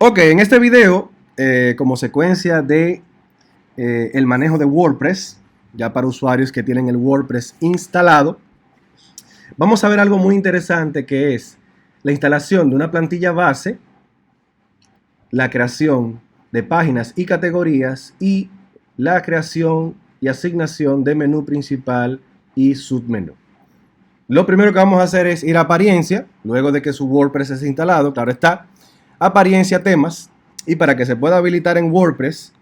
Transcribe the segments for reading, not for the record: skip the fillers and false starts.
Ok, en este video, como secuencia de el manejo de WordPress, ya para usuarios que tienen el WordPress instalado, vamos a ver algo muy interesante que es la instalación de una plantilla base, la creación de páginas y categorías y la creación y asignación de menú principal y submenú. Lo primero que vamos a hacer es ir a apariencia, luego de que su WordPress esté instalado, claro está, apariencia temas, y para que se pueda habilitar en WordPress,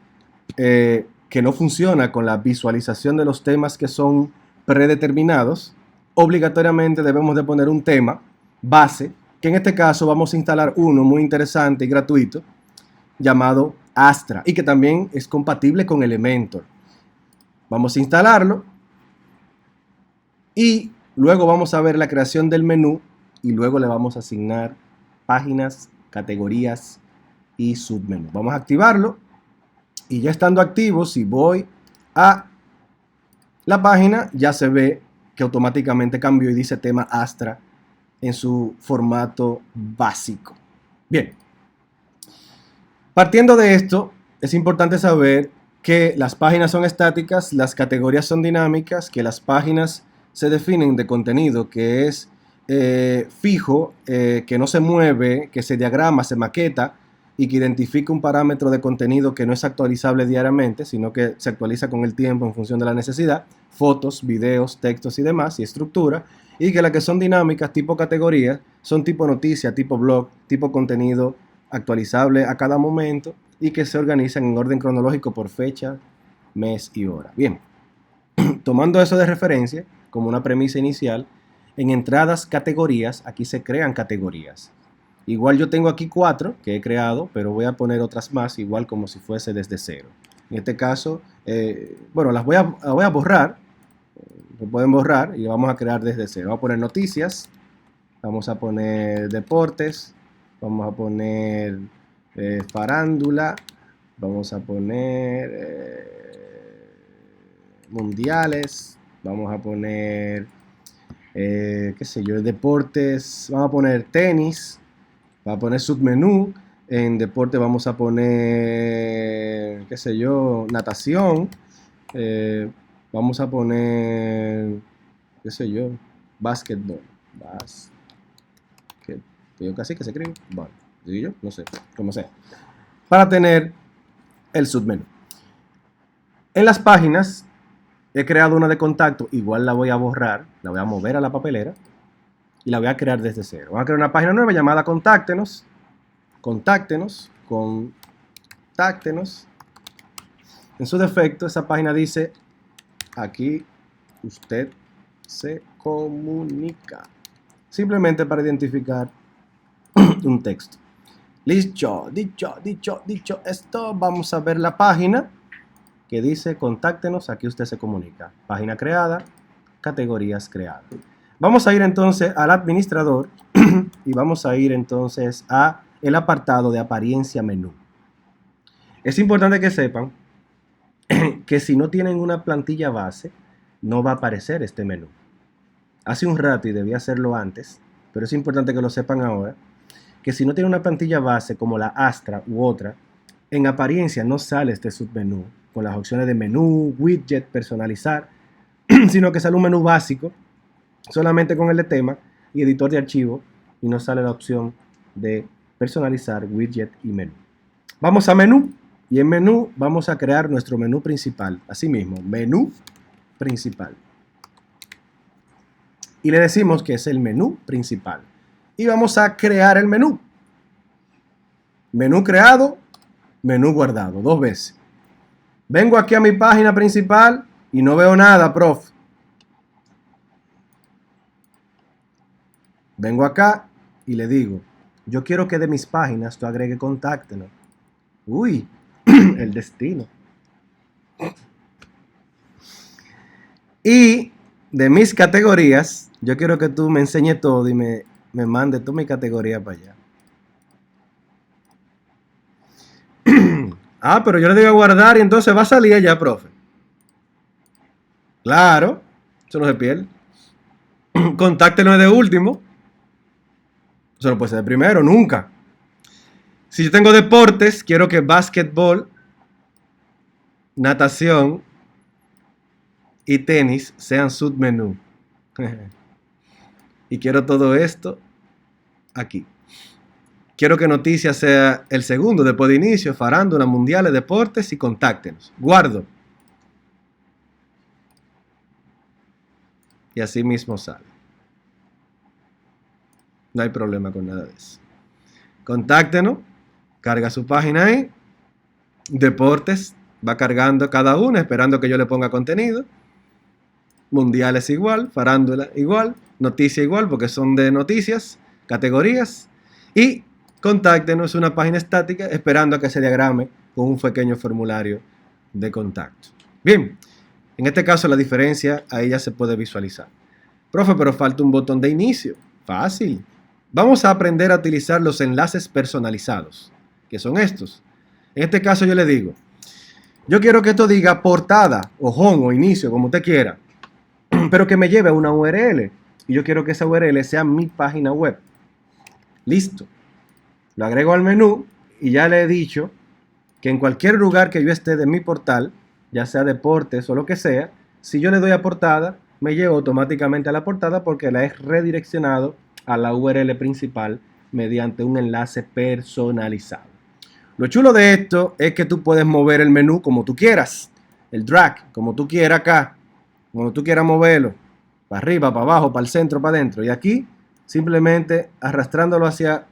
que no funciona con la visualización de los temas que son predeterminados, obligatoriamente debemos de poner un tema base, que en este caso vamos a instalar uno muy interesante y gratuito, llamado Astra, y que también es compatible con Elementor. Vamos a instalarlo y luego vamos a ver la creación del menú y luego le vamos a asignar páginas, categorías y submenú. Vamos a activarlo y ya estando activo, si voy a la página, ya se ve que automáticamente cambió y dice tema Astra en su formato básico. Bien, partiendo de esto, es importante saber que las páginas son estáticas, las categorías son dinámicas, que las páginas se definen de contenido que es fijo, que no se mueve, que se diagrama, se maqueta y que identifica un parámetro de contenido que no es actualizable diariamente, sino que se actualiza con el tiempo en función de la necesidad, fotos, videos, textos y demás, y estructura, y que las que son dinámicas, tipo categorías, son tipo noticia, tipo blog, tipo contenido actualizable a cada momento y que se organizan en orden cronológico por fecha, mes y hora. Bien, tomando eso de referencia como una premisa inicial, en entradas categorías, aquí se crean categorías. Igual yo tengo aquí 4 que he creado, pero voy a poner otras más, igual como si fuese desde cero. En este caso, bueno, las voy a borrar, se pueden borrar y vamos a crear desde cero. Vamos a poner noticias, vamos a poner deportes, vamos a poner farándula, vamos a poner mundiales, vamos a poner, qué sé yo, deportes, vamos a poner tenis, vamos a poner submenú, en deporte vamos a poner, qué sé yo, natación, vamos a poner, qué sé yo, básquetbol, yo casi que se escribe, bueno, yo no sé, como sea, para tener el submenú. En las páginas he creado una de contacto, igual la voy a borrar, la voy a mover a la papelera y la voy a crear desde cero. Voy a crear una página nueva llamada Contáctenos, Contáctenos, Contáctenos. En su defecto, esa página dice, aquí usted se comunica. Simplemente para identificar un texto. Listo, dicho esto, vamos a ver la página que dice contáctenos, aquí usted se comunica. Página creada, categorías creadas. Vamos a ir entonces al administrador y vamos a ir entonces a el apartado de apariencia menú. Es importante que sepan que si no tienen una plantilla base, no va a aparecer este menú. Hace un rato y debía hacerlo antes, pero es importante que lo sepan ahora, que si no tienen una plantilla base como la Astra u otra, en apariencia no sale este submenú con las opciones de menú, widget, personalizar, sino que sale un menú básico solamente con el de tema y editor de archivo y no sale la opción de personalizar, widget y menú. Vamos a menú y en menú vamos a crear nuestro menú principal. Asimismo, menú principal. Y le decimos que es el menú principal. Y vamos a crear el menú. Menú creado, menú guardado, 2 veces. Vengo aquí a mi página principal y no veo nada, prof. Vengo acá y le digo, yo quiero que de mis páginas tú agregue contáctenos. Uy, el destino. Y de mis categorías, yo quiero que tú me enseñes todo y me mandes toda mi categoría para allá. Ah, pero yo le digo a guardar y entonces va a salir allá, profe. Claro, eso no se pierde. Contáctenos de último. Eso no puede ser de primero, nunca. Si yo tengo deportes, quiero que básquetbol, natación y tenis sean submenú. Y quiero todo esto aquí. Quiero que noticias sea el segundo después de inicio, farándula, mundiales, deportes y contáctenos. Guardo. Y así mismo sale. No hay problema con nada de eso. Contáctenos. Carga su página ahí. Deportes. Va cargando cada una, esperando que yo le ponga contenido. Mundiales igual. Farándula igual. Noticia igual, porque son de noticias. Categorías. Y contáctenos, una página estática, esperando a que se diagrame con un pequeño formulario de contacto. Bien. En este caso la diferencia ahí ya se puede visualizar. Profe, pero falta un botón de inicio. Fácil. Vamos a aprender a utilizar los enlaces personalizados, que son estos. En este caso yo le digo, yo quiero que esto diga portada, o home, o inicio, como usted quiera, pero que me lleve a una URL. Y yo quiero que esa URL sea mi página web. Listo. Lo agrego al menú y ya le he dicho que en cualquier lugar que yo esté de mi portal, ya sea deportes o lo que sea, si yo le doy a portada, me llevo automáticamente a la portada porque la he redireccionado a la URL principal mediante un enlace personalizado. Lo chulo de esto es que tú puedes mover el menú como tú quieras, el drag, como tú quieras acá, como tú quieras moverlo, para arriba, para abajo, para el centro, para adentro. Y aquí, simplemente arrastrándolo hacia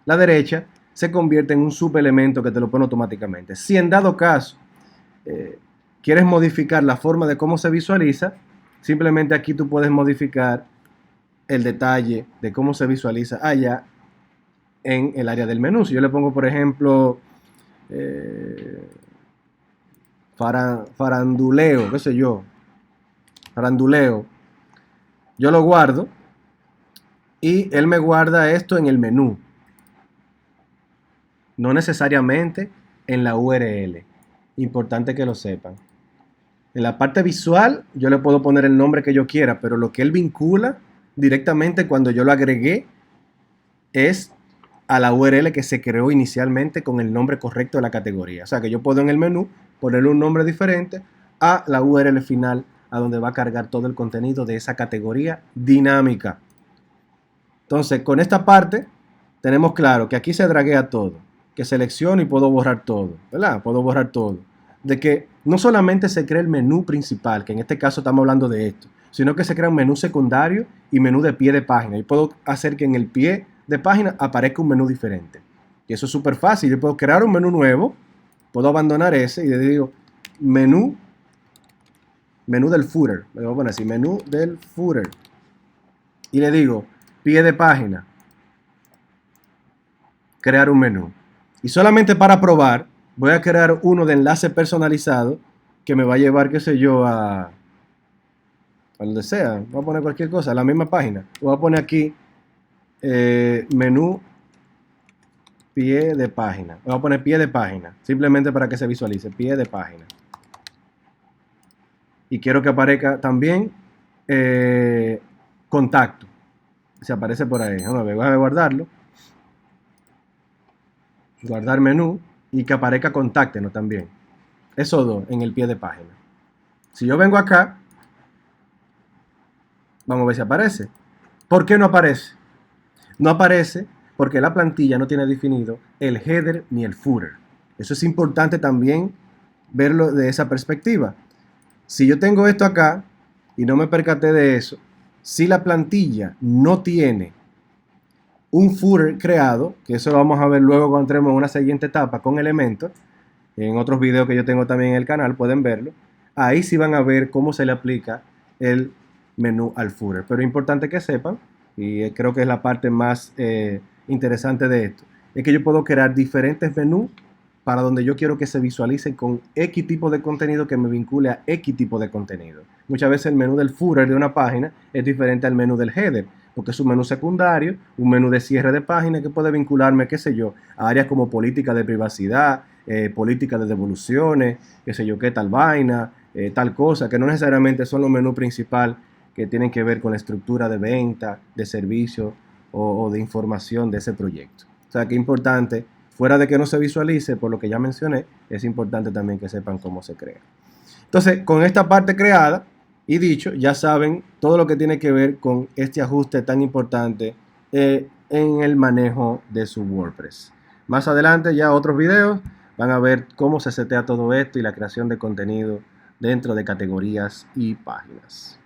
la derecha, se convierte en un subelemento que te lo pone automáticamente. Si en dado caso quieres modificar la forma de cómo se visualiza, simplemente aquí tú puedes modificar el detalle de cómo se visualiza allá en el área del menú. Si yo le pongo, por ejemplo, faranduleo, qué sé yo, faranduleo, yo lo guardo y él me guarda esto en el menú, no necesariamente en la URL. Importante que lo sepan. En la parte visual yo le puedo poner el nombre que yo quiera, pero lo que él vincula directamente cuando yo lo agregué es a la URL que se creó inicialmente con el nombre correcto de la categoría. O sea que yo puedo en el menú ponerle un nombre diferente a la URL final, a donde va a cargar todo el contenido de esa categoría dinámica. Entonces, con esta parte tenemos claro que aquí se draguea todo, que selecciono y puedo borrar todo, ¿verdad? Puedo borrar todo. De que no solamente se crea el menú principal, que en este caso estamos hablando de esto, sino que se crea un menú secundario y menú de pie de página. Y puedo hacer que en el pie de página aparezca un menú diferente. Y eso es súper fácil. Yo puedo crear un menú nuevo, puedo abandonar ese y le digo menú del footer. Le voy a poner así, menú del footer. Y le digo pie de página, crear un menú. Y solamente para probar, voy a crear uno de enlace personalizado que me va a llevar, qué sé yo, a donde sea. Voy a poner cualquier cosa, a la misma página. Voy a poner aquí menú pie de página. Voy a poner pie de página, simplemente para que se visualice, pie de página. Y quiero que aparezca también contacto. Se aparece por ahí. Voy a guardarlo. Guardar menú y que aparezca contáctenos también. Eso dos en el pie de página. Si yo vengo acá, vamos a ver si aparece. ¿Por qué no aparece? No aparece porque la plantilla no tiene definido el header ni el footer. Eso es importante también verlo de esa perspectiva. Si yo tengo esto acá y no me percaté de eso, si la plantilla no tiene un footer creado, que eso lo vamos a ver luego cuando entremos en una siguiente etapa con elementos, en otros videos que yo tengo también en el canal, pueden verlo, ahí sí van a ver cómo se le aplica el menú al footer. Pero es importante que sepan, y creo que es la parte más interesante de esto, es que yo puedo crear diferentes menús para donde yo quiero que se visualicen con X tipo de contenido que me vincule a X tipo de contenido. Muchas veces el menú del footer de una página es diferente al menú del header, porque es un menú secundario, un menú de cierre de página que puede vincularme, qué sé yo, a áreas como política de privacidad, política de devoluciones, qué sé yo, qué tal vaina, tal cosa, que no necesariamente son los menús principales que tienen que ver con la estructura de venta, de servicio o de información de ese proyecto. O sea, que es importante fuera de que no se visualice, por lo que ya mencioné, es importante también que sepan cómo se crea. Entonces, con esta parte creada y dicho, ya saben todo lo que tiene que ver con este ajuste tan importante en el manejo de su WordPress. Más adelante, ya otros videos van a ver cómo se setea todo esto y la creación de contenido dentro de categorías y páginas.